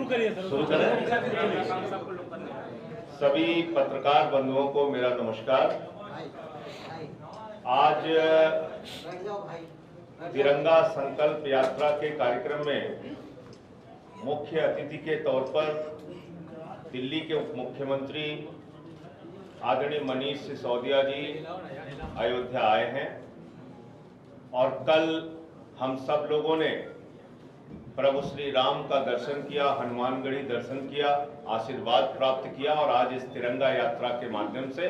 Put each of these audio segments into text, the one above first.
शुरू करें। सभी पत्रकार बंधुओं को मेरा नमस्कार। आज तिरंगा संकल्प यात्रा के कार्यक्रम में मुख्य अतिथि के तौर पर दिल्ली के उप मुख्यमंत्री आदरणीय मनीष सिसोदिया जी अयोध्या आए हैं और कल हम सब लोगों ने प्रभु श्री राम का दर्शन किया, हनुमानगढ़ी दर्शन किया, आशीर्वाद प्राप्त किया और आज इस तिरंगा यात्रा के माध्यम से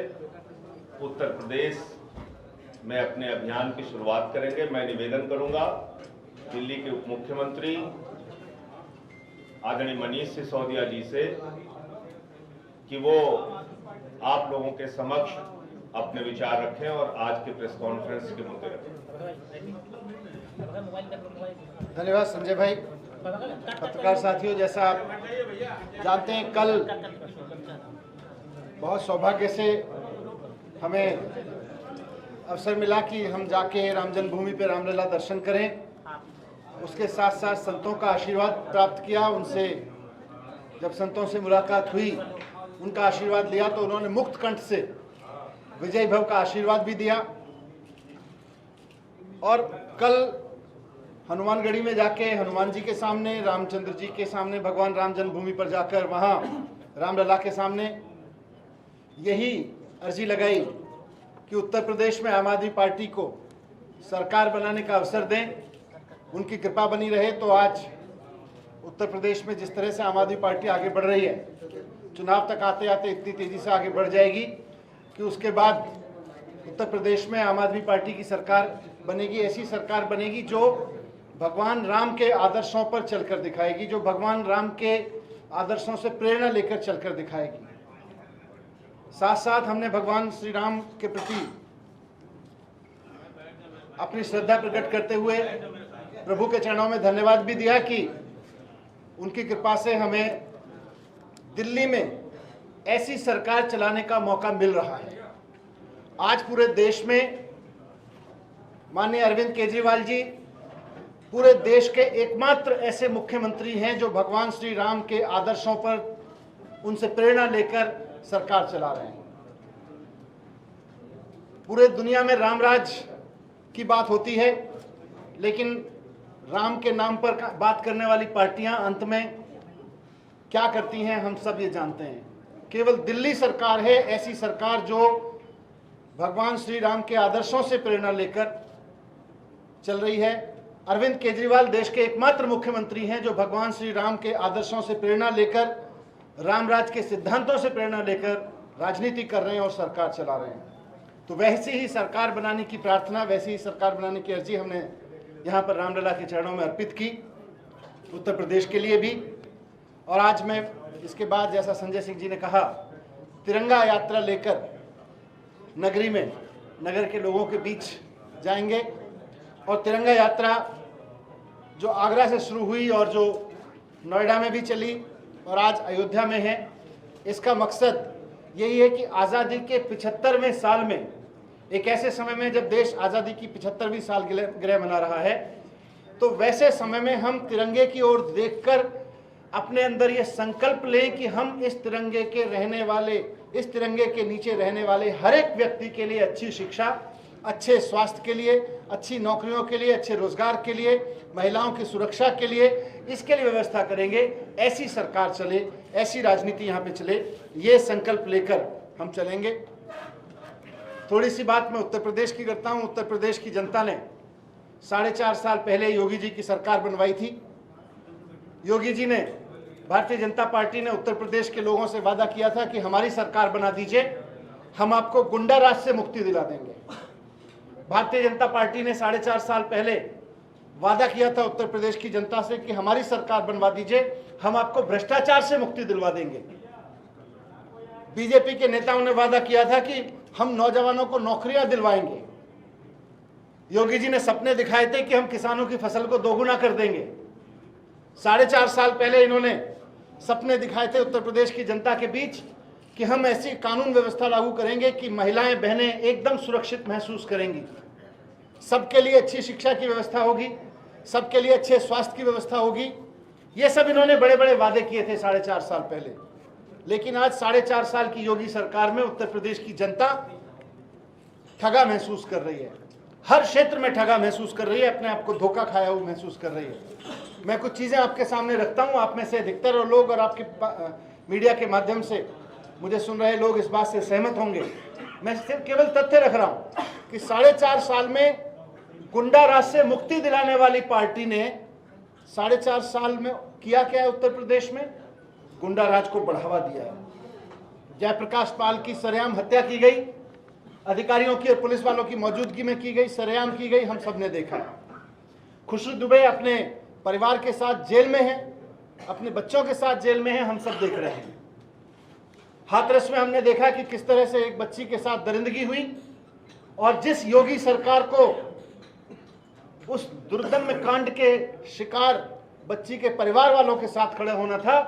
उत्तर प्रदेश में अपने अभियान की शुरुआत करेंगे। मैं निवेदन करूंगा दिल्ली के उप मुख्यमंत्री आदरणीय मनीष सिसोदिया जी से कि वो आप लोगों के समक्ष अपने विचार रखें और आज के प्रेस कॉन्फ्रेंस के मुद्दे रखें। धन्यवाद संजय भाई। पत्रकार साथियों, जैसा आप जानते हैं, कल बहुत सौभाग्य से हमें अवसर मिला कि हम जाके राम जन्मभूमि पे रामलला दर्शन करें। उसके साथ साथ संतों का आशीर्वाद प्राप्त किया। उनसे जब संतों से मुलाकात हुई, उनका आशीर्वाद लिया तो उन्होंने मुक्त कंठ से विजय भव का आशीर्वाद भी दिया। और कल हनुमानगढ़ी में जाके हनुमान जी के सामने, रामचंद्र जी के सामने, भगवान राम जन्मभूमि पर जाकर वहाँ रामलला के सामने यही अर्जी लगाई कि उत्तर प्रदेश में आम आदमी पार्टी को सरकार बनाने का अवसर दें, उनकी कृपा बनी रहे। तो आज उत्तर प्रदेश में जिस तरह से आम आदमी पार्टी आगे बढ़ रही है, चुनाव तक आते आते इतनी तेज़ी से आगे बढ़ जाएगी कि उसके बाद उत्तर प्रदेश में आम आदमी पार्टी की सरकार बनेगी। ऐसी सरकार बनेगी जो भगवान राम के आदर्शों पर चलकर दिखाएगी, जो भगवान राम के आदर्शों से प्रेरणा लेकर चलकर दिखाएगी। साथ साथ हमने भगवान श्री राम के प्रति अपनी श्रद्धा प्रकट करते हुए प्रभु के चरणों में धन्यवाद भी दिया कि उनकी कृपा से हमें दिल्ली में ऐसी सरकार चलाने का मौका मिल रहा है। आज पूरे देश में माननीय अरविंद केजरीवाल जी पूरे देश के एकमात्र ऐसे मुख्यमंत्री हैं जो भगवान श्री राम के आदर्शों पर उनसे प्रेरणा लेकर सरकार चला रहे हैं। पूरे दुनिया में रामराज की बात होती है, लेकिन राम के नाम पर बात करने वाली पार्टियां अंत में क्या करती हैं हम सब ये जानते हैं। केवल दिल्ली सरकार है ऐसी सरकार जो भगवान श्री राम के आदर्शों से प्रेरणा लेकर चल रही है। अरविंद केजरीवाल देश के एकमात्र मुख्यमंत्री हैं जो भगवान श्री राम के आदर्शों से प्रेरणा लेकर, रामराज के सिद्धांतों से प्रेरणा लेकर राजनीति कर रहे हैं और सरकार चला रहे हैं। तो वैसी ही सरकार बनाने की प्रार्थना, वैसी ही सरकार बनाने की अर्जी हमने यहाँ पर रामलला के चरणों में अर्पित की, उत्तर प्रदेश के लिए भी। और आज मैं इसके बाद, जैसा संजय सिंह जी ने कहा, तिरंगा यात्रा लेकर नगरी में, नगर के लोगों के बीच जाएंगे। और तिरंगा यात्रा जो आगरा से शुरू हुई और जो नोएडा में भी चली और आज अयोध्या में है, इसका मकसद यही है कि आज़ादी के 75वें साल में, एक ऐसे समय में जब देश आज़ादी की 75वीं सालगिरह मना रहा है, तो वैसे समय में हम तिरंगे की ओर देखकर अपने अंदर ये संकल्प लें कि हम इस तिरंगे के रहने वाले, इस तिरंगे के नीचे रहने वाले हर एक व्यक्ति के लिए अच्छी शिक्षा, अच्छे स्वास्थ्य के लिए, अच्छी नौकरियों के लिए, अच्छे रोजगार के लिए, महिलाओं की सुरक्षा के लिए, इसके लिए व्यवस्था करेंगे। ऐसी सरकार चले, ऐसी राजनीति यहाँ पे चले, ये संकल्प लेकर हम चलेंगे। थोड़ी सी बात मैं उत्तर प्रदेश की करता हूँ। उत्तर प्रदेश की जनता ने 4.5 साल पहले योगी जी की सरकार बनवाई थी। योगी जी ने, भारतीय जनता पार्टी ने उत्तर प्रदेश के लोगों से वादा किया था कि हमारी सरकार बना दीजिए, हम आपको गुंडा राज से मुक्ति दिला देंगे। भारतीय जनता पार्टी ने 4.5 साल पहले वादा किया था उत्तर प्रदेश की जनता से कि हमारी सरकार बनवा दीजिए, हम आपको भ्रष्टाचार से मुक्ति दिलवा देंगे। बीजेपी के नेताओं ने वादा किया था कि हम नौजवानों को नौकरियां दिलवाएंगे। योगी जी ने सपने दिखाए थे कि हम किसानों की फसल को दोगुना कर देंगे। 4.5 साल पहले इन्होंने सपने दिखाए थे उत्तर प्रदेश की जनता के बीच कि हम ऐसी कानून व्यवस्था लागू करेंगे कि महिलाएं, बहनें एकदम सुरक्षित महसूस करेंगी, सबके लिए अच्छी शिक्षा की व्यवस्था होगी, सबके लिए अच्छे स्वास्थ्य की व्यवस्था होगी, ये सब इन्होंने बड़े बड़े वादे किए थे 4.5 साल पहले। लेकिन आज 4.5 साल की योगी सरकार में उत्तर प्रदेश की जनता ठगा महसूस कर रही है, हर क्षेत्र में ठगा महसूस कर रही है, अपने आप को धोखा खाया हुआ महसूस कर रही है। मैं कुछ चीजें आपके सामने रखता हूं, आप में से अधिकतर लोग और आपके मीडिया के माध्यम से मुझे सुन रहे लोग इस बात से सहमत होंगे। मैं सिर्फ केवल तथ्य रख रहा हूं कि 4.5 साल में गुंडा राज से मुक्ति दिलाने वाली पार्टी ने 4.5 साल में किया क्या है? उत्तर प्रदेश में गुंडा राज को बढ़ावा दिया है। जयप्रकाश पाल की सरेआम हत्या की गई, अधिकारियों की और पुलिस वालों की मौजूदगी में की गई, सरेआम की गई, हम सब ने देखा। खुशबू दुबे अपने परिवार के साथ जेल में है, अपने बच्चों के साथ जेल में है, हम सब देख रहे हैं। हाथरस में हमने देखा कि किस तरह से एक बच्ची के साथ दरिंदगी हुई, और जिस योगी सरकार को उस दुर्दम्य कांड के शिकार बच्ची के परिवार वालों के साथ खड़े होना था,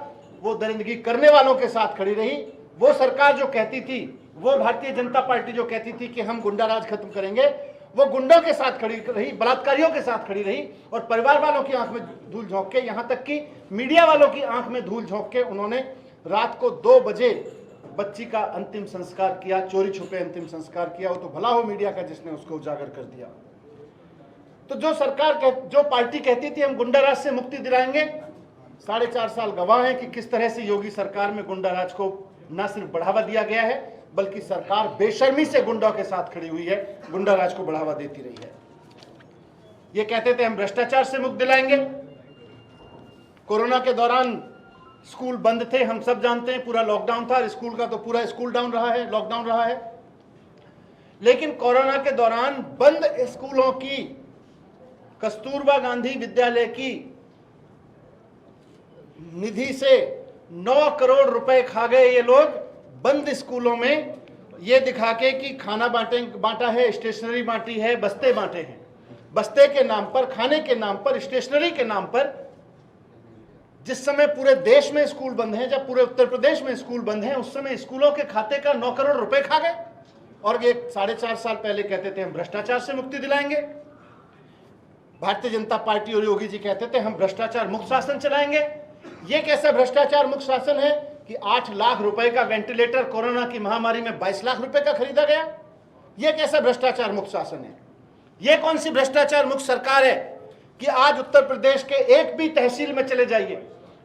वो दरिंदगी करने वालों के साथ खड़ी रही। वो सरकार जो कहती थी, वो भारतीय जनता पार्टी जो कहती थी कि हम गुंडा राज खत्म करेंगे, वो गुंडों के साथ खड़ी रही, बलात्कारियों के साथ खड़ी रही, और परिवार वालों की आंख में धूल झोंक के, यहां तक कि मीडिया वालों की आंख में धूल झोंक के उन्होंने रात को 2 बजे बच्ची का अंतिम संस्कार किया, चोरी छुपे अंतिम संस्कार किया। वो तो भला हो मीडिया का जिसने उसको उजागर कर दिया। तो जो पार्टी कहती थी हम गुंडा राज से मुक्ति दिलाएंगे, 4.5 साल गवाह हैं कि किस तरह से योगी सरकार में गुंडा राज को न सिर्फ बढ़ावा दिया गया है, बल्कि सरकार बेशर्मी से गुंडों के साथ खड़ी हुई है, गुंडा राज को बढ़ावा देती रही है। ये कहते थे हम भ्रष्टाचार से मुक्त दिलाएंगे। कोरोना के दौरान स्कूल बंद थे, हम सब जानते हैं, पूरा लॉकडाउन था। स्कूल का तो पूरा स्कूल डाउन रहा है, लॉकडाउन रहा है। लेकिन कोरोना के दौरान बंद स्कूलों की, कस्तूरबा गांधी विद्यालय की निधि से 9 करोड़ रुपए खा गए ये लोग बंद स्कूलों में, ये दिखा के कि खाना बांटा है, स्टेशनरी बांटी है, बस्ते बांटे हैं। बस्ते के नाम पर, खाने के नाम पर, स्टेशनरी के नाम पर। जिस समय पूरे देश में स्कूल बंद हैं, जब पूरे उत्तर प्रदेश में स्कूल बंद हैं, उस समय स्कूलों के खाते का 9 करोड़ रुपए खा गए। और ये 4.5 साल पहले कहते थे हम भ्रष्टाचार से मुक्ति दिलाएंगे। भारतीय जनता पार्टी और योगी जी कहते थे हम भ्रष्टाचार मुक्त शासन चलाएंगे। ये कैसा भ्रष्टाचार मुक्त शासन है कि 8 लाख रुपए का वेंटिलेटर कोरोना की महामारी में 22 लाख रुपए का खरीदा गया? ये कैसा भ्रष्टाचार मुक्त शासन है? ये कौन सी भ्रष्टाचार मुक्त सरकार है कि आज उत्तर प्रदेश के एक भी तहसील में चले जाइए,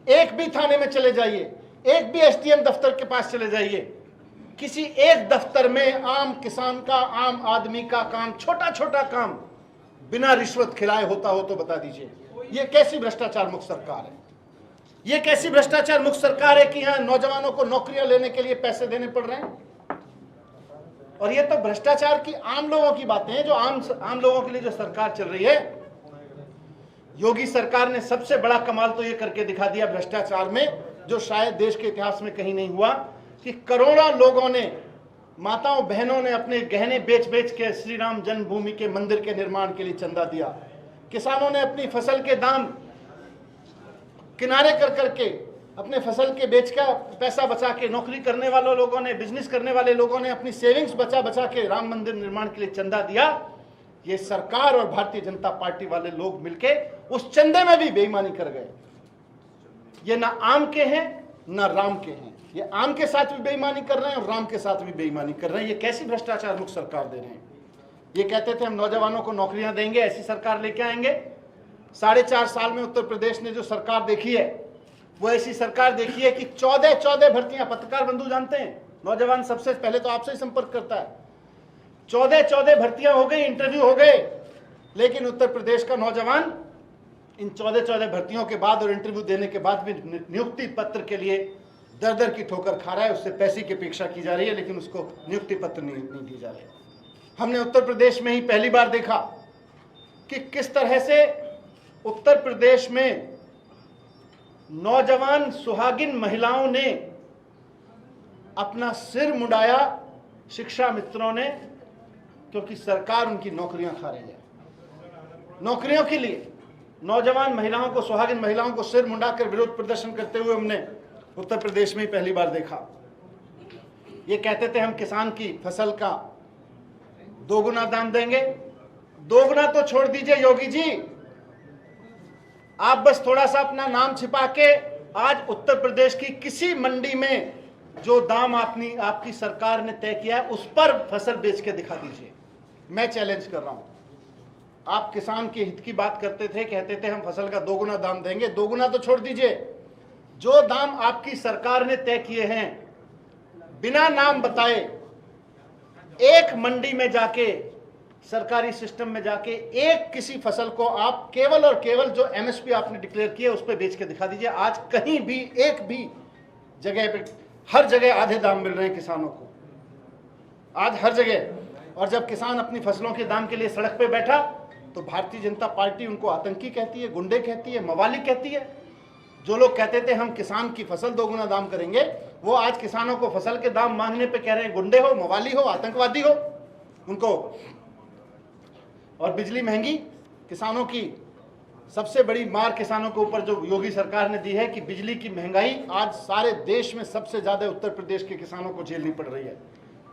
एक भी थाने में चले जाइए, एक भी एसडीएम दफ्तर के पास चले जाइए, किसी एक दफ्तर में आम किसान का, आम आदमी का काम, छोटा छोटा काम बिना रिश्वत खिलाए होता हो तो बता दीजिए। ये कैसी भ्रष्टाचार मुक्त सरकार है? ये कैसी भ्रष्टाचार मुक्त सरकार है कि यहाँ नौजवानों को नौकरियां लेने के लिए पैसे देने पड़ रहे हैं? और ये तो भ्रष्टाचार की आम लोगों की बातें हैं, जो आम लोगों के लिए जो सरकार चल रही है। योगी सरकार ने सबसे बड़ा कमाल तो ये करके दिखा दिया भ्रष्टाचार में, जो शायद देश के इतिहास में कहीं नहीं हुआ, कि करोड़ों लोगों ने, माताओं बहनों ने अपने गहने बेच बेच के श्री राम जन्मभूमि के मंदिर के निर्माण के लिए चंदा दिया। किसानों ने अपनी फसल के दाम किनारे कर करके अपने फसल के बेच का पैसा बचा के, नौकरी करने वाले लोगों ने, बिजनेस करने वाले लोगों ने अपनी सेविंग्स बचा बचा के राम मंदिर निर्माण के लिए चंदा दिया। ये सरकार और भारतीय जनता पार्टी वाले लोग मिलके उस चंदे में भी बेईमानी कर गए। ये ना आम के हैं ना राम के हैं, ये आम के साथ भी बेईमानी कर रहे हैं और राम के साथ भी बेईमानी कर रहे हैं। ये कैसी भ्रष्टाचार मुक्त सरकार दे रहे हैं? ये कहते थे हम नौजवानों को नौकरियां देंगे, ऐसी सरकार लेके आएंगे। 4.5 साल में उत्तर प्रदेश ने जो सरकार देखी है, वो ऐसी सरकार देखी है कि 14 भर्तियां, पत्रकार बंधु जानते हैं, नौजवान सबसे पहले तो आपसे ही संपर्क करता है, 14 भर्तियां हो गई, इंटरव्यू हो गए, लेकिन उत्तर प्रदेश का नौजवान इन 14 भर्तियों के बाद और इंटरव्यू देने के बाद भी नियुक्ति पत्र के लिए दर दर की ठोकर खा रहा है। उससे पैसे की अपेक्षा की जा रही है, लेकिन उसको नियुक्ति पत्र नहीं दी जा रही। हमने उत्तर प्रदेश में ही पहली बार देखा कि किस तरह से उत्तर प्रदेश में नौजवान सुहागिन महिलाओं ने अपना सिर मुंडाया, शिक्षा मित्रों ने, क्योंकि सरकार उनकी नौकरियां खा रही है। नौकरियों के लिए नौजवान महिलाओं को, सुहागिन महिलाओं को सिर मुंडाकर विरोध प्रदर्शन करते हुए हमने उत्तर प्रदेश में ही पहली बार देखा। ये कहते थे हम किसान की फसल का 2 गुना दाम देंगे। 2 गुना तो छोड़ दीजिए योगी जी, आप बस थोड़ा सा अपना नाम छिपा के आज उत्तर प्रदेश की किसी मंडी में जो दाम आपकी सरकार ने तय किया है उस पर फसल बेच के दिखा दीजिए। मैं चैलेंज कर रहा हूं। आप किसान के हित की बात करते थे, कहते थे हम फसल का 2 गुना दाम देंगे। 2 गुना तो छोड़ दीजिए, जो दाम आपकी सरकार ने तय किए हैं बिना नाम बताए एक मंडी में जाके, सरकारी सिस्टम में जाके एक किसी फसल को आप केवल और केवल जो एमएसपी आपने डिक्लेयर किया उस पर बेच के दिखा दीजिए। आज कहीं भी एक भी जगह पे, हर जगह आधे दाम मिल रहे हैं किसानों को, आज हर जगह। और जब किसान अपनी फसलों के दाम के लिए सड़क पे बैठा तो भारतीय जनता पार्टी उनको आतंकी कहती है, गुंडे कहती है, मवाली कहती है। जो लोग कहते थे हम किसान की फसल 2 गुना दाम करेंगे, वो आज किसानों को फसल के दाम मांगने पे कह रहे हैं गुंडे हो, मवाली हो, आतंकवादी हो उनको। और बिजली महंगी, किसानों की सबसे बड़ी मार किसानों के ऊपर जो योगी सरकार ने दी है कि बिजली की महंगाई आज सारे देश में सबसे ज्यादा उत्तर प्रदेश के किसानों को झेलनी पड़ रही है,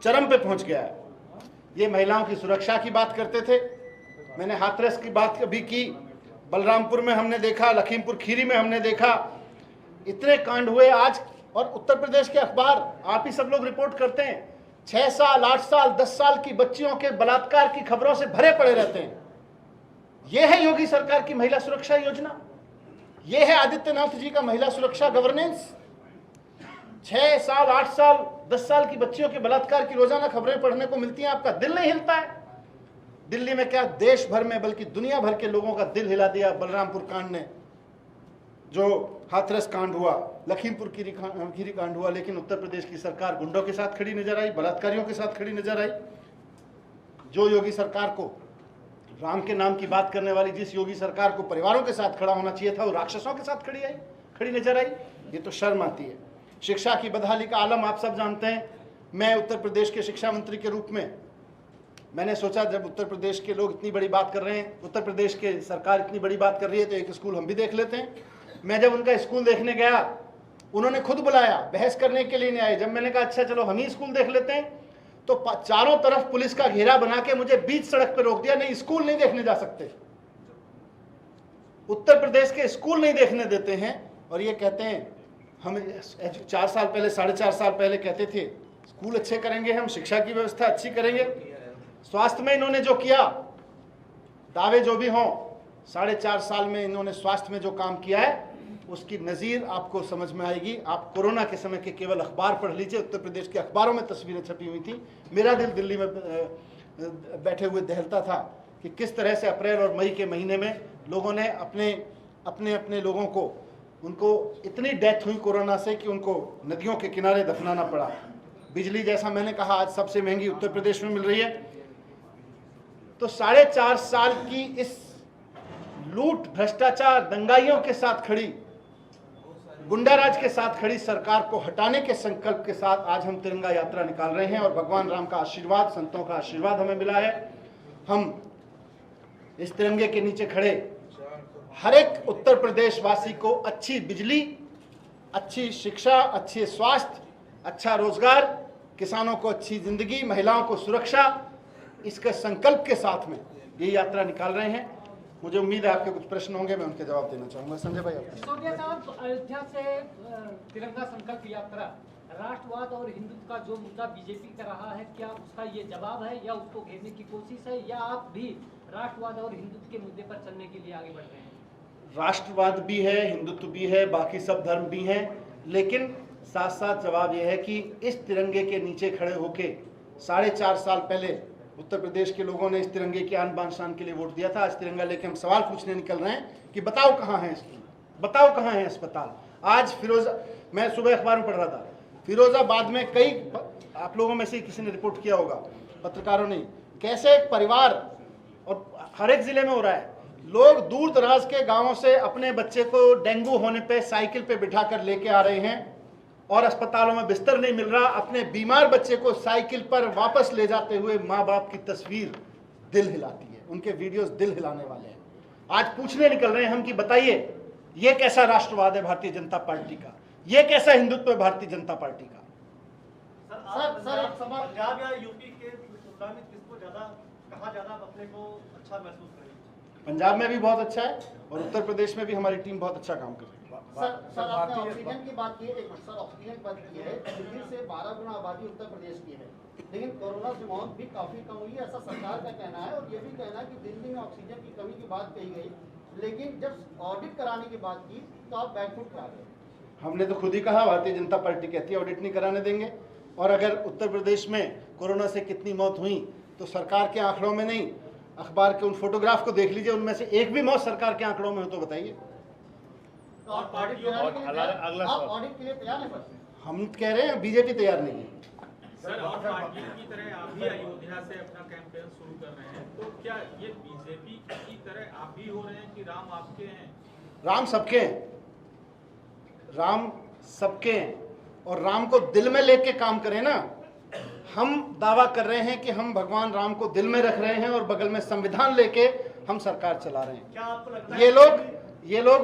चरम पे पहुंच गया है। ये महिलाओं की सुरक्षा की बात करते थे, मैंने हाथरस की बात अभी की, बलरामपुर में हमने देखा, लखीमपुर खीरी में हमने देखा, इतने कांड हुए आज। और उत्तर प्रदेश के अखबार, आप ही सब लोग रिपोर्ट करते हैं, 6 साल 8 साल 10 साल की बच्चियों के बलात्कार की खबरों से भरे पड़े रहते हैं। यह है योगी सरकार की महिला सुरक्षा योजना, यह है आदित्यनाथ जी का महिला सुरक्षा गवर्नेंस। 6 साल 8 साल 10 साल की बच्चियों के बलात्कार की रोजाना खबरें पढ़ने को मिलती हैं, आपका दिल नहीं हिलता है? दिल्ली में क्या, देश भर में बल्कि दुनिया भर के लोगों का दिल हिला दिया बलरामपुर कांड ने, जो हाथरस कांड हुआ, लखीमपुर खीरी कांड हुआ। लेकिन उत्तर प्रदेश की सरकार गुंडों के साथ खड़ी नजर आई, बलात्कारियों के साथ खड़ी नजर आई। जो योगी सरकार को, राम के नाम की बात करने वाली जिस योगी सरकार को परिवारों के साथ खड़ा होना चाहिए था, वो राक्षसों के साथ खड़ी नजर आई। ये तो शर्म आती है। शिक्षा की बदहाली का आलम आप सब जानते हैं। मैं उत्तर प्रदेश के शिक्षा मंत्री के रूप में मैंने सोचा, जब उत्तर प्रदेश के लोग इतनी बड़ी बात कर रहे हैं, उत्तर प्रदेश के सरकार इतनी बड़ी बात कर रही है, तो एक स्कूल हम भी देख लेते हैं। मैं जब उनका स्कूल देखने गया, उन्होंने खुद बुलाया, बहस करने के लिए नहीं आए। जब मैंने कहा अच्छा चलो हम ही स्कूल देख लेते हैं, तो चारों तरफ पुलिस का घेरा बना के मुझे बीच सड़क पर रोक दिया, नहीं स्कूल नहीं देखने जा सकते। उत्तर प्रदेश के स्कूल नहीं देखने देते हैं। और ये कहते हैं हम 4 साल पहले, 4.5 साल पहले कहते थे स्कूल अच्छे करेंगे, हम शिक्षा की व्यवस्था अच्छी करेंगे। स्वास्थ्य में इन्होंने जो किया, दावे जो भी हों, 4.5 साल में इन्होंने स्वास्थ्य में जो काम किया है उसकी नज़ीर आपको समझ में आएगी। आप कोरोना के समय के केवल अखबार पढ़ लीजिए, उत्तर प्रदेश के अखबारों में तस्वीरें छपी हुई थी। मेरा दिल दिल्ली में बैठे हुए दहलता था कि किस तरह से अप्रैल और मई के महीने में लोगों ने अपने लोगों को, उनको इतनी डेथ हुई कोरोना से कि उनको नदियों के किनारे दफनाना पड़ा। बिजली, जैसा मैंने कहा, आज सबसे महंगी उत्तर प्रदेश में मिल रही है। तो 4.5 साल की इस लूट, भ्रष्टाचार, दंगाइयों के साथ खड़ी, गुंडाराज के साथ खड़ी सरकार को हटाने के संकल्प के साथ आज हम तिरंगा यात्रा निकाल रहे हैं। और भगवान राम का आशीर्वाद, संतों का आशीर्वाद हमें मिला है। हम इस तिरंगे के नीचे खड़े हर एक उत्तर प्रदेश वासी को अच्छी बिजली, अच्छी शिक्षा, अच्छे स्वास्थ्य, अच्छा रोजगार, किसानों को अच्छी जिंदगी, महिलाओं को सुरक्षा, इसके संकल्प के साथ में ये यात्रा निकाल रहे हैं। मुझे उम्मीद है आपके कुछ प्रश्न होंगे, मैं उनके जवाब देना चाहूंगा। संजय भाई, आप। सिसोदिया साहब, अयोध्या से तिरंगा संकल्प यात्रा, राष्ट्रवाद और हिंदुत्व का जो मुद्दा बीजेपी का रहा है, क्या उसका ये जवाब है या उसको घेरने की कोशिश है, या आप भी राष्ट्रवाद और हिंदुत्व के मुद्दे पर चलने के लिए आगे बढ़ रहे हैं? राष्ट्रवाद भी है, हिंदुत्व भी है, बाकी सब धर्म भी हैं, लेकिन साथ साथ जवाब यह है कि इस तिरंगे के नीचे खड़े होके 4.5 साल पहले उत्तर प्रदेश के लोगों ने इस तिरंगे की आन बान शान के लिए वोट दिया था। आज तिरंगा लेके हम सवाल पूछने निकल रहे हैं कि बताओ कहाँ है स्कूल, बताओ कहाँ है अस्पताल। आज मैं सुबह अखबार में पढ़ रहा था, फिरोजाबाद में कई, आप लोगों में से किसी ने रिपोर्ट किया होगा, पत्रकारों ने, कैसे एक परिवार, और हर एक जिले में हो रहा है, लोग दूर दराज के गांवों से अपने बच्चे को डेंगू होने पे साइकिल पे बिठा कर लेके आ रहे हैं और अस्पतालों में बिस्तर नहीं मिल रहा, अपने बीमार बच्चे को साइकिल पर वापस ले जाते हुए माँ बाप की तस्वीर दिल हिलाती है, उनके वीडियोस दिल हिलाने वाले हैं। आज पूछने निकल रहे हैं हम कि बताइए ये कैसा राष्ट्रवाद है भारतीय जनता पार्टी का, ये कैसा हिंदुत्व है भारतीय जनता पार्टी का? पंजाब या यूपी के तुलना में किसको ज्यादा, कहाँ ज्यादा अपने को अच्छा महसूस करेंगे? पंजाब में भी बहुत अच्छा है और उत्तर प्रदेश में भी हमारी टीम बहुत अच्छा काम कर रही है। सर आपने ऑक्सीजन की बात की है, एक मिनट सर, ऑक्सीजन की बात की है, दिल्ली से 12 गुना आबादी उत्तर प्रदेश की है, लेकिन कोरोना से मौत भी काफी कम हुई है, ऐसा सरकार का कहना है। और ये भी कहना है कि दिल्ली में ऑक्सीजन की कमी की बात कही गई, लेकिन जब ऑडिट कराने की बात की तो आप बैकफुट पे आ गए। हमने तो खुद ही कहा, भारतीय जनता पार्टी कहती है ऑडिट नहीं कराने देंगे। और अगर उत्तर प्रदेश में कोरोना से कितनी मौत हुई तो सरकार के आंकड़ों में नहीं, अखबार के उन फोटोग्राफ को देख लीजिए, उनमें से एक भी मौत सरकार के आंकड़ों में हो तो बताइए। तो आप ऑडिट कराने के लिए आप ऑडिट के लिए तैयार हैं सर? हम कह रहे हैं बीजेपी तैयार नहीं है। सर, और पार्टी की तरह आप भी अयोध्या से अपना कैंपेन शुरू कर रहे हैं, तो क्या ये बीजेपी की तरह आप भी हो रहे हैं कि राम आपके हैं? राम सबके हैं, राम सबके हैं, और राम को दिल में लेके काम करें ना। हम दावा कर रहे हैं कि हम भगवान राम को दिल में रख रहे हैं और बगल में संविधान लेके हम सरकार चला रहे हैं। क्या आपको लगता है ये लोग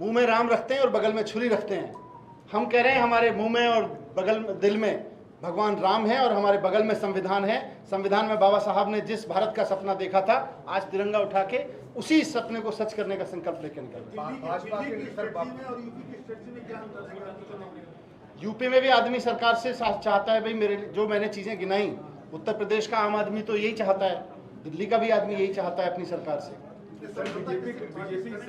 मुंह में राम रखते हैं और बगल में छुरी रखते हैं। हम कह रहे हैं हमारे मुंह में और बगल में, दिल में भगवान राम है और हमारे बगल में संविधान है। संविधान में बाबा साहब ने जिस भारत का सपना देखा था, आज तिरंगा उठा के उसी सपने को सच करने का संकल्प लेकर निकल। यूपी में भी आदमी सरकार से चाहता है, भाई मेरे जो मैंने चीजें गिनाई, उत्तर प्रदेश का आम आदमी तो यही चाहता है, दिल्ली का भी आदमी यही चाहता है अपनी सरकार से। सर,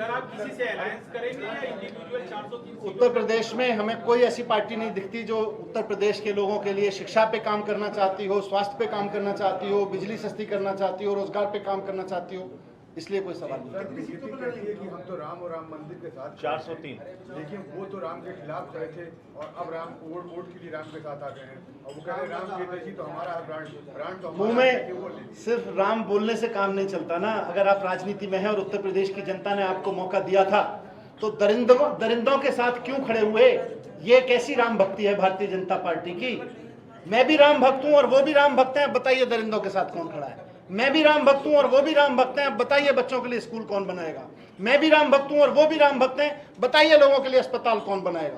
आप किसी से अलायंस करेंगे या इंडिविजुअल 403? उत्तर प्रदेश में हमें कोई ऐसी पार्टी नहीं दिखती जो उत्तर प्रदेश के लोगों के लिए शिक्षा पे काम करना चाहती हो, स्वास्थ्य पे काम करना चाहती हो, बिजली सस्ती करना चाहती हो, रोजगार पे काम करना चाहती हो। इसलिए कोई सवाल नहीं। बीजेपी कहती है कि हम तो राम और राम मंदिर के साथ 403, लेकिन वो तो राम के खिलाफ गए थे और अब राम वोट के लिए राम के साथ आ गए हैं और वो कह रहे हैं राम की जी तो हमारा ब्रांड तो मुंह में सिर्फ राम बोलने से काम नहीं चलता ना। अगर आप राजनीति में हैं और उत्तर प्रदेश की जनता ने आपको मौका दिया था तो दरिंदों के साथ क्यों खड़े हुए? ये कैसी राम भक्ति है भारतीय जनता पार्टी की? मैं भी राम भक्त हूं और वो भी राम भक्त हैं, बताइए दरिंदों के साथ कौन खड़ा है? मैं भी राम भक्त हूं और वो भी राम भक्त हैं, बताइए बच्चों के लिए स्कूल कौन बनाएगा? मैं भी राम भक्त हूं और वो भी राम भक्त हैं, बताइए लोगों के लिए अस्पताल कौन बनाएगा?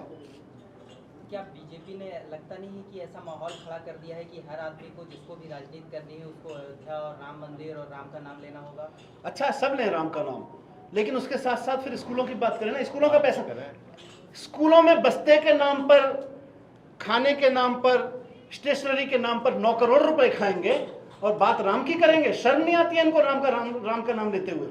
क्या बीजेपी ने लगता नहीं है कि ऐसा माहौल खड़ा कर दिया है कि हर आदमी को, जिसको भी राजनीति करनी है, उसको अयोध्या और राम मंदिर और राम का नाम लेना होगा? अच्छा, सब लें राम का नाम, लेकिन उसके साथ साथ फिर स्कूलों की बात करें ना। स्कूलों का पैसा स्कूलों में बस्ते के नाम पर, खाने के नाम पर, स्टेशनरी के नाम पर 9 करोड़ रुपए खाएंगे और बात राम की करेंगे? शर्म नहीं आती है इनको राम का नाम लेते हुए?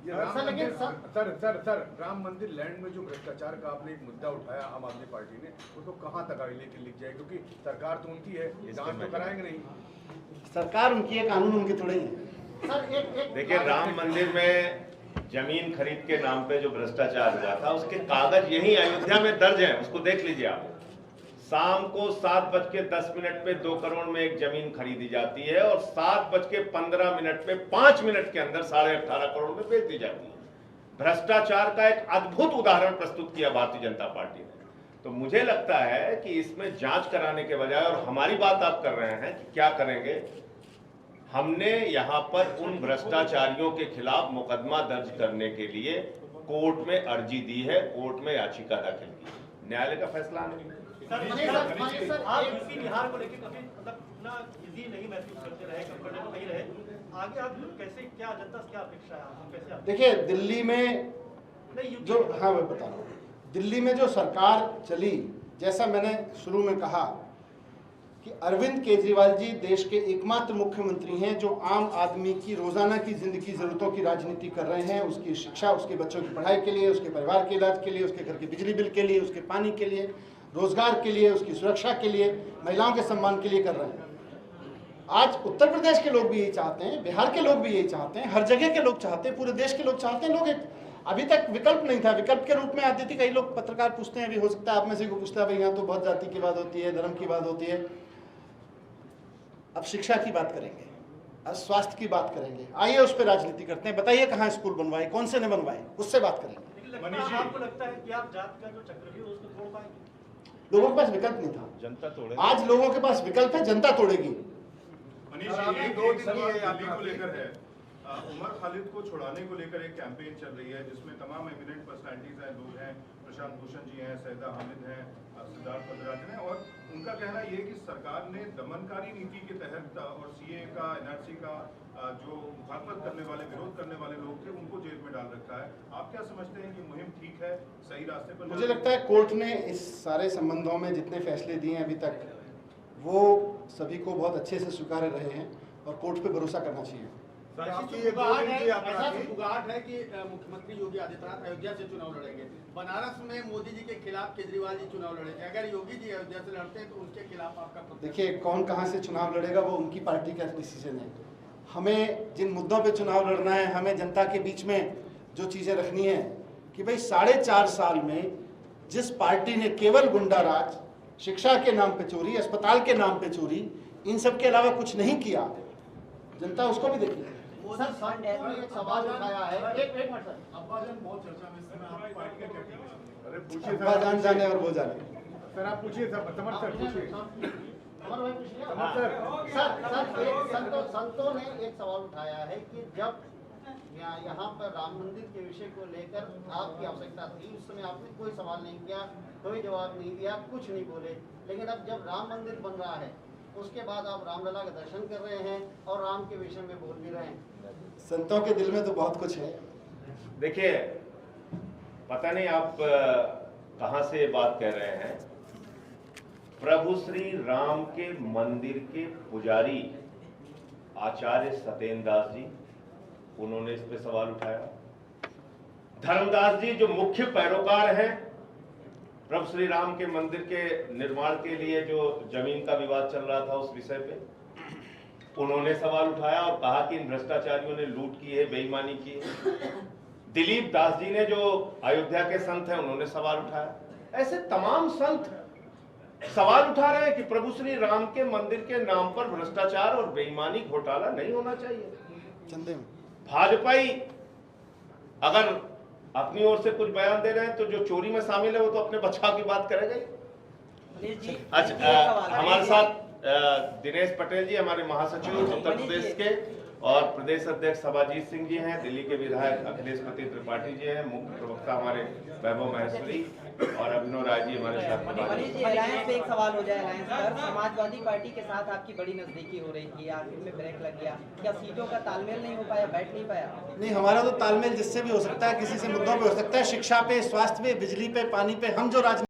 सर राम मंदिर लैंड में जो भ्रष्टाचार का आपने एक मुद्दा उठाया आम आदमी पार्टी ने, उसको कहाँ तक आगे लेके लिख जाए? क्योंकि सरकार तो उनकी है, जांच तो कराएंगे नहीं। सरकार उनकी है, कानून उनके थोड़े ही है। सर देखिए, राम मंदिर में जमीन खरीद के नाम पे जो भ्रष्टाचार हुआ था उसके कागज यही अयोध्या में दर्ज हैं, उसको देख लीजिए आप। शाम को 7:10 पे 2 करोड़ में एक जमीन खरीदी जाती है और 7:15 पे 5 मिनट के अंदर 18.5 करोड़ में बेच दी जाती है। भ्रष्टाचार का एक अद्भुत उदाहरण प्रस्तुत किया भारतीय जनता पार्टी ने। तो मुझे लगता है कि इसमें जांच कराने के बजाय, और हमारी बात आप कर रहे हैं कि क्या करेंगे, हमने यहाँ पर उन भ्रष्टाचारियों के खिलाफ मुकदमा दर्ज करने के लिए कोर्ट में अर्जी दी है, कोर्ट में याचिका दाखिल की है, न्यायालय का फैसला आने में। आप यूपी बिहार को लेकर कभी मतलब इतना इजी नहीं महसूस करते रहे, कंफर्टेबल नहीं रहे, आगे आप कैसे, क्या जनता से क्या अपेक्षा है आपको, कैसे आप? देखिए, दिल्ली में जो, हाँ मैं बता रहा हूँ, दिल्ली में जो सरकार चली, जैसा मैंने शुरू में कहा कि अरविंद केजरीवाल जी देश के एकमात्र मुख्यमंत्री हैं जो आम आदमी की रोजाना की जिंदगी जरूरतों की राजनीति कर रहे हैं। उसकी शिक्षा, उसके बच्चों की पढ़ाई के लिए, उसके परिवार के इलाज के लिए, उसके घर के बिजली बिल के लिए, उसके पानी के लिए, रोजगार के लिए, उसकी सुरक्षा के लिए, महिलाओं के सम्मान के लिए कर रहे हैं। आज उत्तर प्रदेश के लोग भी यही चाहते हैं, बिहार के लोग भी यही चाहते हैं, हर जगह के लोग चाहते हैं, पूरे देश के लोग चाहते हैं। लोग अभी तक विकल्प नहीं था, विकल्प के रूप में आती थी। कई लोग पत्रकार पूछते हैं, अभी हो सकता है आप में से कोई पूछता है भाई यहाँ तो बहुत जाति की बात होती है, धर्म की बात होती है। अब शिक्षा की बात करेंगे, अब स्वास्थ्य की बात करेंगे, आइए उस पर राजनीति करते हैं। बताइए कहाँ स्कूल बनवाए, कौन से ने बनवाए, उससे बात करेंगे। आपको लगता है कि आप जात का जो चक्रव्यूह है उसको तोड़ पाएंगे? लोगों के पास विकल्प नहीं था, जनता तोड़े। आज लोगों के पास विकल्प है, जनता तोड़ेगी। मनीष जी, 2 दिन की दिल्ली को लेकर है, उमर खालिद को छुड़ाने को लेकर एक कैंपेन चल रही है जिसमें तमाम एमिनेंट पर्सनालिटीज हैं, लोग हैं, प्रशांत भूषण जी हैं, सैदा हामिद हैं, सिद्धार्थ पदराजन हैं, और उनका कहना ये है कि सरकार ने दमनकारी नीति के तहत और सीए का, एनआरसी का जो मुखालफत करने वाले, विरोध करने वाले लोग थे उनको जेल में डाल रखा है। आप क्या समझते हैं कि मुहिम ठीक है, सही रास्ते पर? मुझे लगता है कोर्ट ने इस सारे संबंधों में जितने फैसले दिए हैं अभी तक वो सभी को बहुत अच्छे से स्वीकार रहे हैं और कोर्ट पे भरोसा करना चाहिए। उगाहट है कि मुख्यमंत्री योगी आदित्यनाथ अयोध्या से चुनाव लड़ेंगे। बनारस में मोदी जी के खिलाफ केजरीवाल जी चुनाव लड़ेंगे। अगर योगी जी अयोध्या से लड़ते हैं तो उनके खिलाफ आपका देखिए, कौन कहां से चुनाव लड़ेगा वो उनकी पार्टी का डिसीजन है। हमें जिन मुद्दों पे चुनाव लड़ना है, हमें जनता के बीच में जो चीज़ें रखनी है कि भाई 4.5 साल में जिस पार्टी ने केवल गुंडा राज, शिक्षा के नाम पे चोरी, अस्पताल के नाम पे चोरी, इन सब के अलावा कुछ नहीं किया, जनता उसको भी देखी। सर संतों ने एक सवाल उठाया है, एक मिनट सर, अब्बाजान बहुत चर्चा में इस समय आप पार्टी का क्या कहना है? अरे पूछिए अब्बा जान जाने और वो जाने। सर, आप पूछिए सर, समर सर पूछिए। अमर भाई पूछिए। सर, संतों ने एक सवाल उठाया है कि जब यहाँ पर राम मंदिर के विषय को लेकर आपकी आवश्यकता थी, उस समय आपने कोई सवाल नहीं किया, कोई जवाब नहीं दिया, कुछ नहीं बोले, लेकिन अब जब राम मंदिर बन रहा है उसके बाद आप रामलला का दर्शन कर रहे हैं और राम के विषय में बोल भी रहे हैं। संतों के दिल में तो बहुत कुछ है। देखिए, पता नहीं आप कहां से बात कर रहे हैं। प्रभु श्री राम के मंदिर के पुजारी आचार्य सत्येंद्र दास जी, उन्होंने इस पे सवाल उठाया। धर्मदास जी जो मुख्य पैरोकार हैं प्रभु श्री राम के मंदिर के निर्माण के लिए, जो जमीन का विवाद चल रहा था उस विषय पे, उन्होंने सवाल उठाया और कहा कि इन भ्रष्टाचारियों ने लूट की है, बेईमानी की है। दिलीप दास जी ने जो अयोध्या के संत हैं उन्होंने सवाल उठाया। ऐसे तमाम संत सवाल उठा रहे हैं कि प्रभु श्री राम के मंदिर के नाम पर भ्रष्टाचार और बेईमानी, घोटाला नहीं होना चाहिए। चंदे में भाजपाई अगर अपनी ओर से कुछ बयान दे रहे हैं तो जो चोरी में शामिल है वो तो अपने बचाव की बात करेगा ही। अच्छा, हमारे साथ दिनेश पटेल जी, हमारे महासचिव उत्तर प्रदेश के, और प्रदेश अध्यक्ष सभाजीत सिंह जी हैं, दिल्ली के विधायक अखिलेशपति त्रिपाठी जी हैं, मुख्य प्रवक्ता हमारे वैभव महेश्वरी, और अभिनव राय जी हमारे साथ। मनीष जी, अलायंस पे एक सवाल हो जाए। अलायंस पर समाजवादी पार्टी के साथ आपकी बड़ी नजदीकी हो रही थी, आखिर में ब्रेक लग गया, क्या सीटों का तालमेल नहीं हो पाया, बैठ नहीं पाया? नहीं, हमारा तो तालमेल जिससे भी हो सकता है, किसी से मुद्दों पे हो सकता है, शिक्षा पे, स्वास्थ्य पे, बिजली पे, पानी पे, हम जो राजनीति